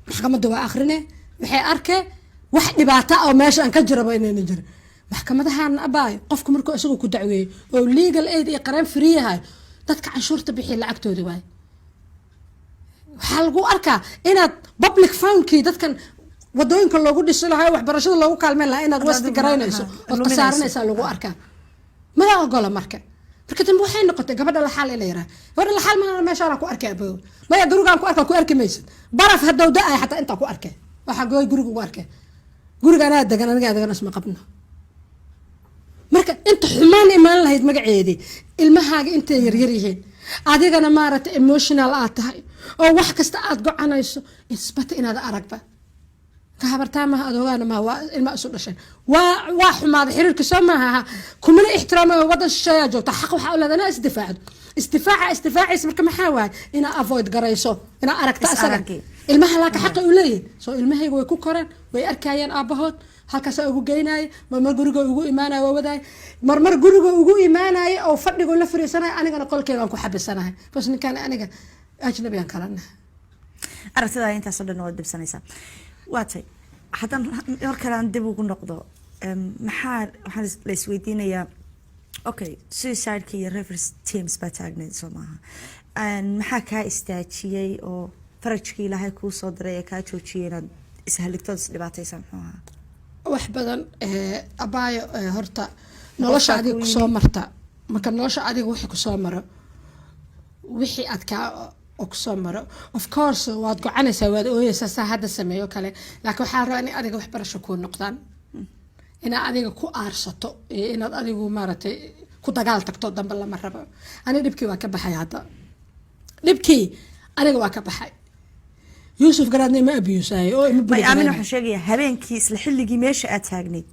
محكمة دواء آخرنا وحي أركه واحد نبعته أو ماشي أنكجر بيننا نجر محكمة هان أباي قفكم مركو أسوق كدعوي أو legal aid يقرن فري هاي dadka canshuurta bixi lacagtooda waay waxa lagu arkaa inaad public fundkii dadkan wadooyinka loogu dhisi lahaa waxbarashada loogu kaalmeyn lahaa inaad wasti garaynayso oo qasaaranaysa lagu arkaa ma ogola marka dambe waxay noqotay gabadha la xal ila yaraa gabadha la xal ma meesha ku arkay abo ma ya gurigaan ku arki maysid baraf hadow daay xataa inta ku arkay waxa gooy guriga ugu arkay gurigaan aad degan aniga degan isma qabno marka inta xumaan imaan lahayd magaceedii ilmahaaga inta yar yihiin adigana maarata emotional aad tahay oo wax kasta aad gocanayso isbata inaad aragba ka habartaa ma adoogaana ma waa ilma isu dhashay waa xumaad xiriirka soo maaha kuma ixtiraamo wadan shisheeya joogta xaq waxa ula dana isdifaacis marka maxaa waay ina avoid garayso ina aragta asaga ilmaha la ka xaq u leeyahay soo ilmahayga way ku koreen way arkayaan aabahood halkaas ugu geynay marmar guriga ugu iimaanay waday marmar guriga ugu iimaanay oo fadhigo la fariisanay anigana qolkeeda aan ku xabisanahay bas ninkan aniga ajnabi aan kalana aragtida inta soo dhan wad dibsanaysa waatay hadan markaan dib ugu noqdo maxaa waxaan la isweydiinayaa okay suicide iyo reverse teams ba taagneed Soomaha maxaa ka istaajiyay oo farajkii ilaahay ku soo diray ka joojiyeen ishaligtood dhibaataysan xumaa wax badan abaayo horta nolosha adiga ku soo marta marka nolosha adiga wixii ku soo maro wixii aad ka ku soo maro of course waad gocanaysaa waad ooyaysaa hadda sameeyo kale laakiin waxaa rabaa in adiga wax barasho ku noqdaan inaad adiga ku aarsato inaad adigu maaragtay ku dagaal tagto dambe lama rabo aniga dhibkii waa ka baxay hadda dhibkii aniga waa ka baxay يوسف قرادني ما أبيوساي أو ما أمين وحشاجي هبين كيس لحلقي ماشي أتاجني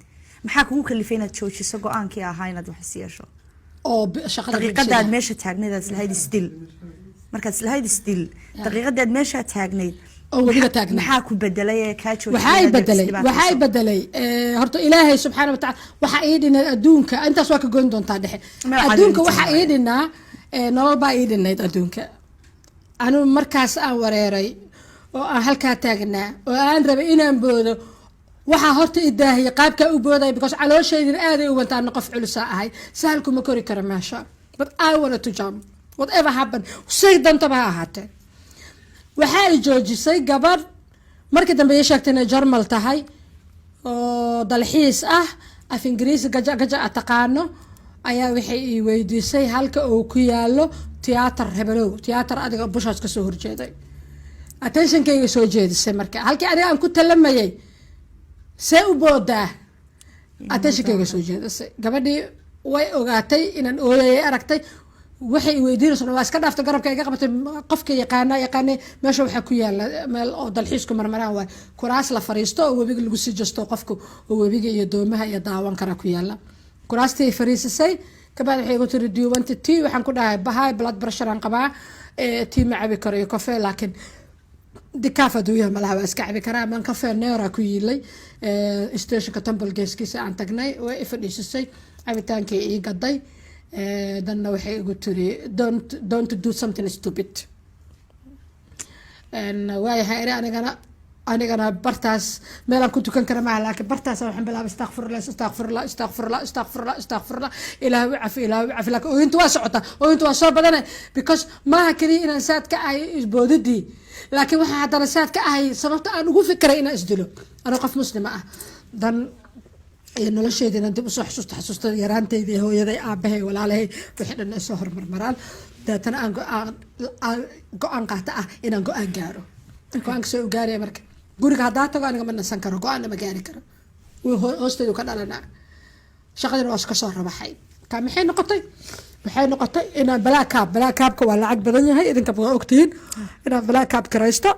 محاك ممكن لفينا تشوشي سقو أنكي هاينا دوحسيا شو أو شغلة دقيقة داد ماشي تاجني داد لهيدي ستيل مركز لهيدي ستيل دقيقة داد ماشي تاجني أو بيجا تاجني محاك بدلية كاتشو وحاي بدلي هرتو إلهي سبحانه وتعالى وحايدنا أدونك أنت سواك جندون تادح أدونك وحايدنا نور بايدنا أدونك أنا مركز أوريري oo aan halka taagnaa oo aan rabay inaan boodo waxaa horta idaahiya qaabkaa u booday because calooshaydan aaday u wantaana qof culusaa ahay sahalku ma kori kara meesha but I wanted to jump whatever happened say dantaba ha ahaatee waxaa ay joojisay gabadh markii dambe ii sheegtay inay jarmal tahay oo dalxiis ah af ingiriisi gaja a taqaano ayaa waxay ii weydiisay halka uu ku yaalo tiyaatar hebelow tiyaatar adiga bushaas kasoo horjeeday attentionkayga soo jeedisay marka halkii adiga aan ku talamayay see u boodaa attentionkayga soo jeedisay gabadhii way ogaatay inaan ooyayay aragtay waxay weydiinaysaa waa iska dhaaftay garabka iga qabatay qofka yaqaanay meesha waxaa ku yaala meel oo dalxiisku marmaraan waay kuraas la fariisto oo webiga lagu sii jasto qofku oo webiga iyo doomaha iyo daawan kara ku yaala kuraastii fariisisay kabacdi waxay igu tiri do you want tea waxaan ku dhahay bahay blood pressure aan qabaa tea ma cabi karo iyo coffee laakiin dikaaf aduuyaha malaha waa iska cabi karaa amaan coffee neera ku yiilay stationka temple geeskiisa aan tagnay way ifadhiisisay cabitaankii ii gaday danna waxay igu tiri don't do something stupid waayahay anigana bartaas meelaan ku tukan kara maaha laakiin bartaas waxaan bilaabay astaqfirullah ilaahu cafi laakiin ooyinta waa socota ooyinta waa soo badanay because maaha kaliya inaan saad ka ahay isboodidii laakiin waxaa haddana saad ka ahay sababta aan ugu fikiray inaan isdilo anoo qof muslima ah dan iyo nolosheedii inaan dib usoo xasuusta yaraanteydii hooyaday aabahay walaalahay wixii dhan ay soo hormarmaraan dabeetana aan go-aan qaata ah inaan go-aan gaaro go-aanka soo gaaraya marka guriga haddaa tago aniga ma nasan karo go-aanna ma gaari karo hoosteedu ka dhalanaa shaqadina waa iska soo rabaxay kaa maxay noqotay waxay noqotay inaan blackcabka waa lacag badan yahay idinka waa ogtihiin inaan blackcab kiraysto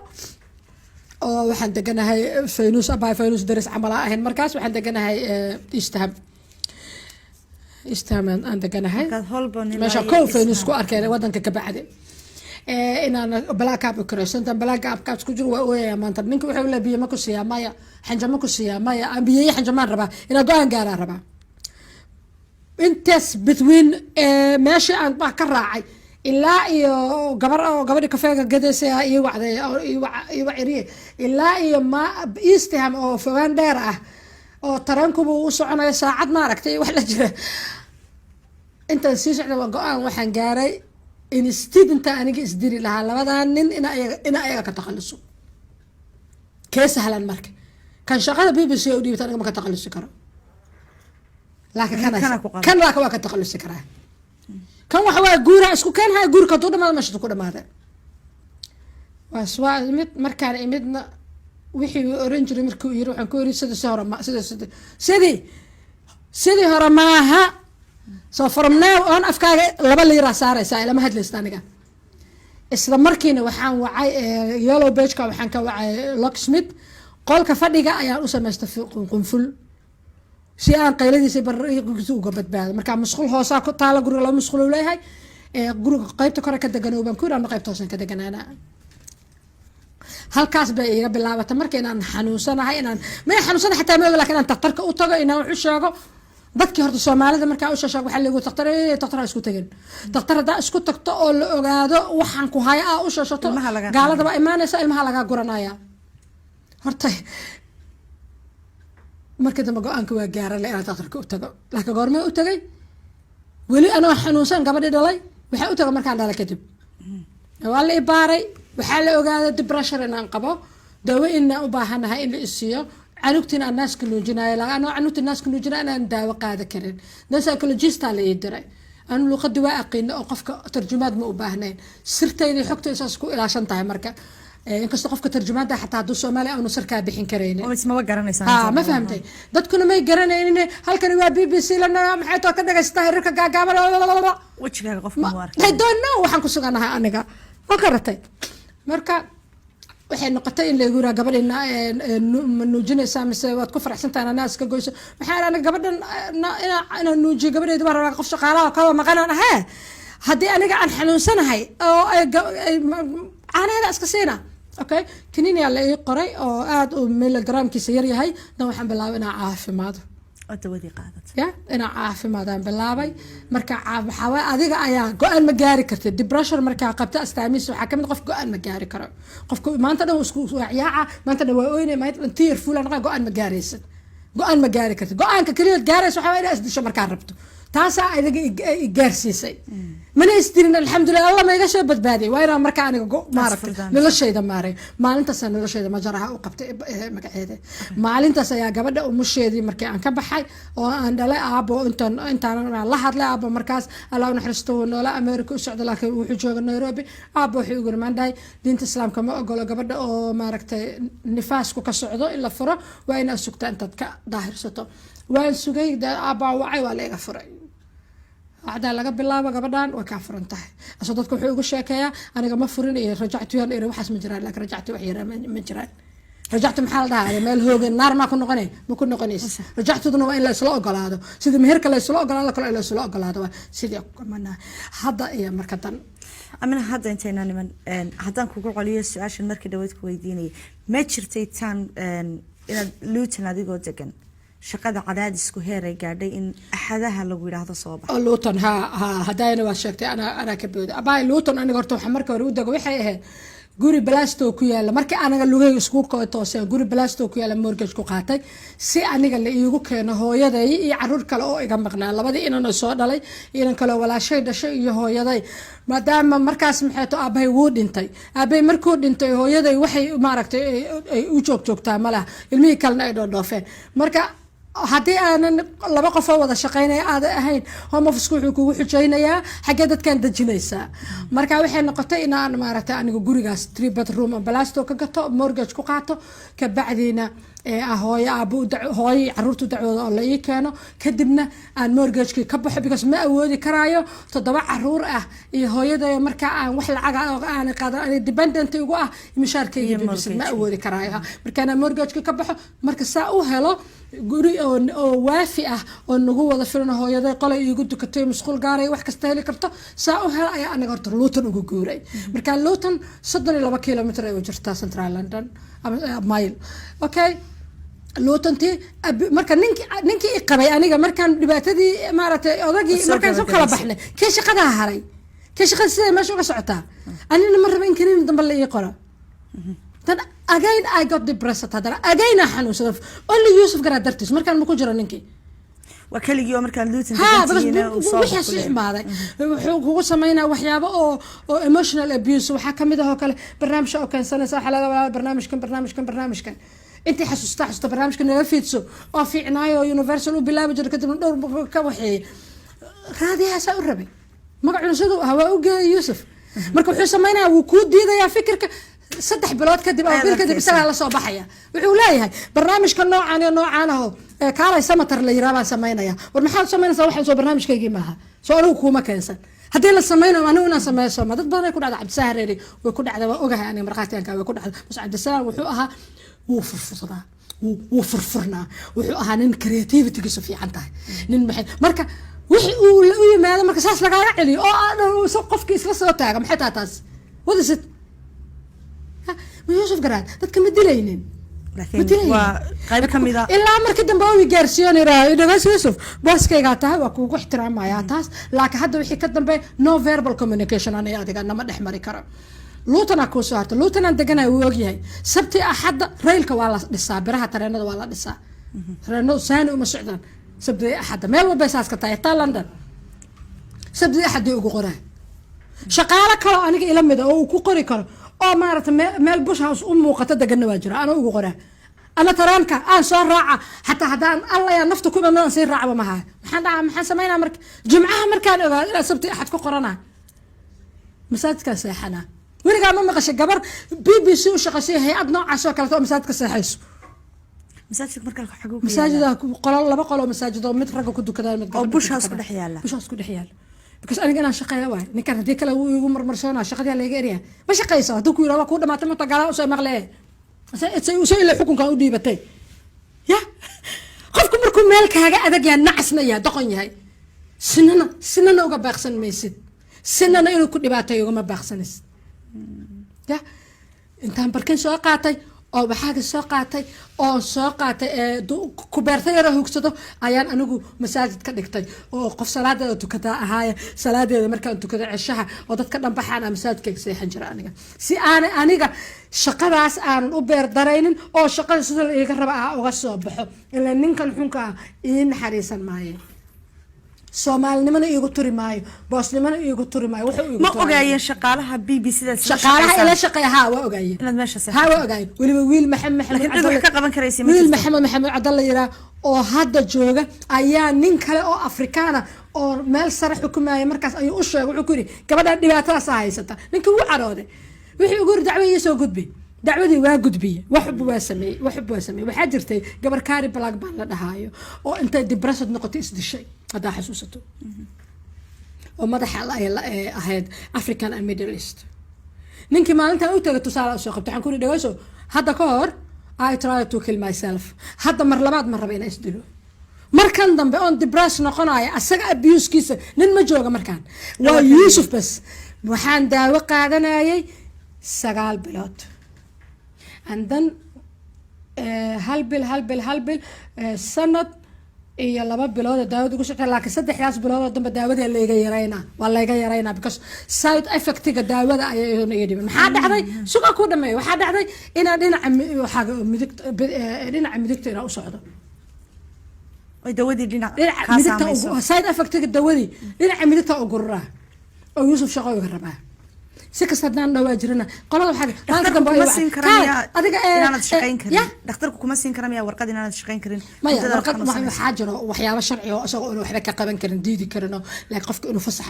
oo waxaan deganahay faynus daris camal ahayn markaas waxaan deganahay eastham aan deganahay meesha kow faynus ku arkeen wadanka ka bacdi inaan blackcab kiraysto intaan blackcabkaas ku jiro waa ooyaya maanta ninka wuxuu leeyahay biyo ma ku siiyaa maya xanjamo ku siiyaa maya aan biyeeye xanjamaan rabaa inaan go-aan gaaraa rabaa intaas between meeshii aan baa ka raacay ilaa iyo gabadhi kafeega gadaysa iyo wacday iyo waciriye ilaa iyo ma eastham oo fogaan dheer ah oo tarankuba u soconayo saacad ma aragtay wax la jira intaan sii socda waa go-aan waxaan gaaray instead inta aniga isdiri lahaa labadan nin ina ayaga ka takhaluso kee sahlan marka kan shaqada BBC u dhiibta aniga ma ka takhalusi karo laakiin kan waa ka takhalusi karaa kan waxa waa guura isku keenhaya guurka hadduu dhamaado meesha ku dhamaada waa imid markaan imidna wixii oran jiray markuu yiri waxaan ku yiri sidii hore maaha so from now on afkaaga 2 liira saaraysaa ilama hadlaysta aniga isla markiina waxaan wacay yellow page-ka waxaan ka wacay locksmith qolka fadhiga ayaan u samaystay qunful si aan qayladiisa barriiqiisa uga badbaado marka masquul hoosaa ku taala guriga laba masquul uu leeyahay guriga qaybta kore ka deganoo baan ku yiraahdo qaybta hoosan ka deganaana halkaas bay iga bilaabatay markii aan xanuunsanahay ma xanuunsanahay xataa ma laakiin aan takhtarka u tago inaan wax u sheego dadkii horta Soomaalida markaa u sheego waxa lagu takhtar isku tageen takhtar hada isku tagto oo la ogaado waxaan ku hayaa u sheeshato gaalada ba imaanaysa ilmaha laga guranaya horta markii dambe go-aanka waa gaaray inaan takhtarka u tago laakiin goorma u tagay weli anoo xanuunsan gabadhii dhalay waxa u tago markaan dhalay kadib waa la ibaaray waxaa la ogaaday depression inaan qabo dawo inaan u baahanahay in la isiiyo canugtina aan naaska nuujinayo laga canugtina naaska nuujinayo inaan daawo qaada karin dan psychologist la ii diray aan luqadii waa aqoon oo qofka tarjumaad ma u baahnayn sirtayda xogtayda isku ilaashan tahay marka inkastoo qofka tarjumaada xataa hadduu Soomaali aanu sarkaa bixin karaynin oo isma garanaysaa ma fahamtay dadkuna may garanaynin halkan waa BBC lana maxay too ka dhagaystaa hirka gaagaaban wajigaaga qofka ma arkay I don't know waxaan ku suganahay aniga ma garatay marka waxay noqotay in la yiraahdo gabadhina nuujinaysa mise waad ku faraxsantahay naaska goyso maxaa aniga gabadhan ina nuujiyo gabadheedu waa rabaa qof shaqaalaha ka maqanaan haddii aniga aan xanuunsanahay oo aanada iska siina okay kaniini la ii qoray oo aad u milligramkiisa yar yahay dan waxaan bilaabay inaan caafimaado ودي قاعدة يا أنا عارفة ماذا بلاوي مركا حوا أذيك أيا قان مجاري كرت ديبرشر مركا قبت أستعمل سو حكمت قف قان مجاري كرا قف ما أنت لو سكو وعياعة ما أنت لو وين ما تطير فلان قان مجاري سد قان مجاري كرت قان ككلية جاري سو حوا أسد شو مركا ربطه تاسع إذا جارسيسي من يسترين الحمد لله الله ما يقش بدبادي وين مركا أنا ما أعرف نلا شيء ده ماري ما أنت سنة نلا شيء ده ما جرها وقبت مقعدة ما أنت سيا قبل ومش شيء دي مركا أنك بحي وأنا لا أبو أنت الله حد لا أبو مركز الله نحرسته ولا أمريكا وسعد الله وحجوج نيروبي أبو حيقول ما عندي دين الإسلام كما أقول قبل ما ركت نفاس كسعده إلا فرا وين السكت أنت كظاهر سته وين سجى ده أبو وعي ولا يغفر عدا laga bilaabo gabadhan way ka furan tahay asoo dadku wuxuu ugu sheekeeyaa aniga ma furin iyo rajactu yaan iri waxaas ma jiraan laakiin rajactu wax yara ma jiraan rajactu maxaa la dhahaa meel hoogan naar ma ku noqonaysa rajactuduna waa in la isla ogolaado sida meherka la isla ogolaado kale la isla ogolaado sidii mana hadda iyo marka tan amina hadda intayna niman haddaan kugu celiyo su'aashan markii dhawayd ku weydiinayay ma jirtay tan inaad luutan adigoo degan shaqada cadaadisku heeray gaadhay in axadaha lagu yiraahdo soo bax luutan ha hadayna waa sheegtay ana ka booda abay luutan aniga horta waxa marka hore u dago waxay ahayd guri blasto ku yaala markii anaga lugay isku toosay guri blasto ku yaala mortgage ku qaatay si aniga la iigu keeno hooyaday iyo caruur kale oo iga maqnaa labadii inaan soo dhalay inaan kale walaashay dhashay iyo hooyaday maadaama markaas maxay aabay wuu dhintay aabay markuu dhintay hooyaday waxay maaragtay ay u joogtaa malaha ilmihii kalena ay dhoofeen marka haddii aanan laba qof oo wada shaqeynaya aad ahayn home office wuxuu kugu xujaynayaa xagee dadkan dajinaysaa marka waxay noqotay in aan maaragtay aniga gurigaas 3 bedroom balasto ka gato mortgage ku qaato ka bacdina hooyo abu hooyo caruurtu dacwada oo la ii keeno kadibna aan mortgage ka baxo because ma awoodi karaayo 7 caruur ah iyo hooyaday marka aan wax lacag aan qaadan dependent ugu ah mishaarkayga ma awoodi karaayo marka aan mortgage ka baxo marka saa u helo guri oo waafi ah oo nagu wada filan hooyaday qolay igu dukatay masquul gaaray wax kasta heli karto saa u hel ayaa aniga horta Luton ugu guuray marka Luton 32 kilometer ay u jirtaa Central London mile okay Lutonti marka ninkii qabay aniga markaan dhibaatadii maaragtay odagii markaan soo kala baxnay ka shaqada haray ka shaqada sida meesha uga socotaa anina ma raba in kaniin dambe la ii qoro then again I got depressed hadana again xanuunsan only Yusuf garad dartiis markaan ma ku jiro ninkii وكلي يوم كان لوتن wuxuu kugu sameynaa waxyaabo oo emotional abuse waxa kamid ah oo kale barnaamij oo kan sanad xalada barnaamijkan intii xasuusta barnaamijkan la fiidso oo fiicnaayo universal u bilaabo jir kadib dhowr ka waxay raadiyaha u rabay magacu sidoo hawa u geey Yusuf marka wuxuu sameynaa uu ku diidayaa fikirka 3 bilood kadib oo bil kadib isaga la soo baxaya wuxuu leeyahay barnaamijka noocaan ah kaalay samatar la yiraahdo sameynaya war maxaad sameynaysaa waxaan soo barnaamijkaygii maaha soo anigu kuma keensan haddii la sameynayo anigu inaan sameeyo ma dad badan ay ku dhacday Cabdi Sahreeri way ku dhacday waa ogahay aniga marqaatiyanka way ku dhacday Musa Cabdi Salaam wuxuu ahaa wuu furfurnaa wuxuu ahaa nin creativity-giisu fiican tahay nin maxay marka wixii uu la yimaado marka saas laga celiyo oo qofkii isla soo taaga maxay taas what is it Yusuf Garad dadka ma dilaynin qayb kamida ilaa markii dambe oo gaarsiinayay dhagas Yusuf baaskayga tahay waa kugu ixtiraamaya taas laakiin hadda wixii ka dambe no verbal communication aan adiga nama dhexmari karo Luton ku soo harta Luton aan deganay uu ogyahay sabti axad railka waa la dhisaa biraha tareenada waa la dhisaa tareenadu saani uma socdaan sabti axad meel walba saaska tahay London sabti axad ugu qoray shaqaale kale aniga ila mid oo ku qori karo oo maarata meel bush house u muuqata degan waa jira ana ugu qoraa ana taraanka aan soo raaca hatta hadaan alla ya naftu ku dhanaan sii raacba ma aha maxaan sameynaa marka jumcaha markaan ogaado ila sabti axad ku qorana masaajidka seexana weligaa ma maqashay gabar BBC u shaqaysay hay'ad noocaas oo kale oo masaajidka seexayso masaajidka marka xaguuq masaajida qolal laba qolo masaajid oo mid rag ku dukadaan mid oo bush house ku dhaxyaala because aniga aan shaqeeyo waay ninkan hadii kale uu igu marmarsoona shaqada la iga eriya ma shaqeyso haduu ku yiraahdo ku dhamaatay ma tagala oo soo maqlee soo ila xukunka u dhiibatay ya qofku markuu meel kaaga adag yahay nacasna yahay doqon yahay sinana uga baaqsan maysid sinana inuu ku dhibaatay uga ma baaqsanis ya intaan barkin soo qaatay oo waxaaga soo qaatay oo soo qaatay ku beertay yara hugsado ayaan anigu masaajid ka dhigtay oo qof salaadeeda tukata ahaaya salaadeeda markaan tukado ceshaha oo dadka dhan baxaan masaajidkayga seexan jira aniga si aanay aniga shaqadaas aanan u beer daraynin oo shaqada sida la iga raba uga soo baxo ilaa ninkan xunka ii naxariisan maayo soomaalinimana iigu turi maayo boosnimana iigu turi maayo ma ogaayeen shaqaalaha BBC da shaqaalaha ila shaqeeya haa waa ogaayeen inaad meesha haa waa ogaayeen weliba wiil maxamed ka qaban karaysi wiil maxamed cabdalla yiraa oo hadda jooga ayaa nin kale oo afrikaana oo meel sare xukumaaya markaas ayuu u sheegay wuxuu ku yidhi gabadha dhibaatadaas haysata ninkii wuu carooday wixii ugu yiri dacwadii soo gudbi dacwadii waa gudbiye waxba waa sameeyey waxaa jirtay gabar kaari balaag baan la dhahaayo oo intay debressed noqotay isdishay haddaa xasuusato oo madaxa ahayd African and Middle East ninkii maalintan u tagay tusaale soo qabtay waxaan ku yidhi dhageyso hadda ka hor I try to kill myself hadda mar labaad ma rabo inaan isdilo markan dambe on depressed noqonaya asaga abuse-kiisa nin ma jooga markaan waa Yusuf bas waxaan daawo qaadanayay 9 bilood and then hal bil sanad iyo 2 bilood daawada ugu shaqeey laakiin 3 bilood dambe daawada layga yareynaa because side effect-ga daawada ayay iyaduna dhibeen maxaa dhacday suuqa ku dhameeyay waxaa dhacday inaa dhinaca midigta u socdo ay dawadii dhinaca side effect-ga dawadii dhinaca midigta u guraa oo Yusuf shaqo uga rabaa si kasta hadaan dhawaa jirana qolada waxa dambe ay siin karaan adiga inaad shaqeyn karin dhakhtarku kuma siin karaa miyaa warqad inaad shaqeyn karin warqad waxa jiro waxyaabo sharci oo asagoo inuu waxba ka qaban karin diidi karino laakiin qofka inuu fasax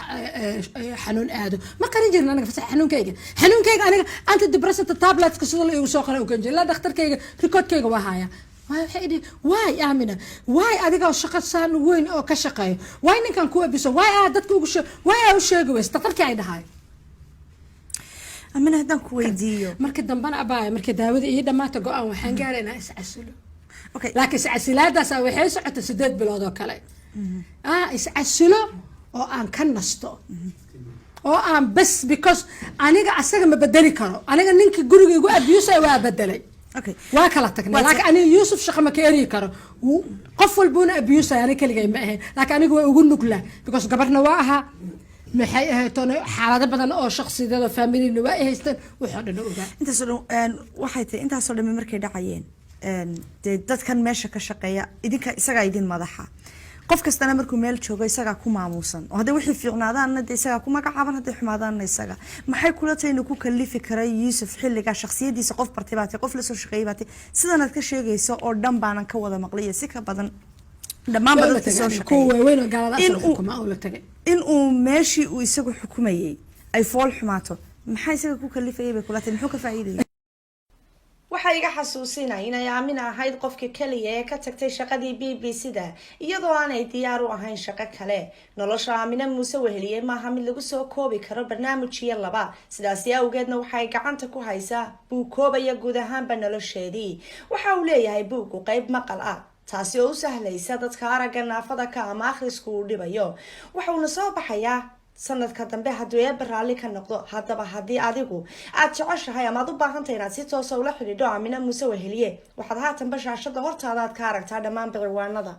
xanuun aado ma qarin jirna aniga fasax xanuunkayga aniga anti depressant tablets ka soo igu soo qaray oo kan jira dhakhtarkayga recordkayga waa haya waay aamina waay adiga shaqo saan weyn oo ka shaqeeyo waay ninkan ku abiso waay dadka ugu waay u sheegay dhakhtarkii ay dhahay amina haddaan ku weydiiyo markii dambana abaaya markii daawada iyo dhamaata go'aan waxaan gaaray inaan iscasilo laakiin iscasilaadaas waxay socotay 8 bilood oo kale iscasilo oo aan ka nasto oo aan bas because aniga asaga ma bedeli karo aniga ninka guriga igu abuse waa bedelay waa kala tagnay laakiin aniga Yusuf shaqo ma ka eri karo qof walbuna abuse aniga kaligay ma ahayn laakiin aniga waa ugu nugla because gabarna waa ahaa maxay ahayd xaalado badan oo shakhsiyadeed oo family waa haystaan waxa dhan ogaa waxay tahay intaas oo dhamay markay dhacayeen dadkan meesha ka shaqeeya idinka isaga idin madaxa qof kastana markuu meel joogo isaga ku maamuusan oo hadii wixii fiicnaadaana isaga ku magacaaban hadii xumaadaana isaga maxay kula tahay inuu ku kalifi karay Yusuf xilliga shakhsiyadiisa qof bartibaatay qof la soo shaqeeyay sidan aad ka sheegayso oo dhan baanan ka wada maqliyay si ka badan dhamaan badalka soo shaqeeyay in uu meeshii uu isagu xukumayay ay fool xumaato maxay isaga ku kalifayay bay kula tahay muxuu ka faa'iiday waxa iga xasuusinay inay Aamina ahayd qofkii kaliya ee ka tagtay shaqadii BBC-da iyadoo aanay diyaar u ahayn shaqo kale nolosha Aamina Muuse Weheliye maaha mid lagu soo koobi karo barnaamijyo laba sidaas awgeedna waxay gacanta ku haysaa buu koobaya guud ahaanba nolosheedii waxa uu leeyahay buugu qayb maqal ah taasi oo u sahlaysa dadka aragga naafada ka ama akhrisku u dhibayo waxa uu soo baxayaa sanadka dambe haddii ay barraali ka noqdo haddaba haddii adigu aad jeceshahay ama aad u baahan tahay inaad si toos ah ula xidhiidho Aamina Muuse Weheliye waxaad haatan bashaashada hortaada aad ka aragtaa dhammaan biirwaanada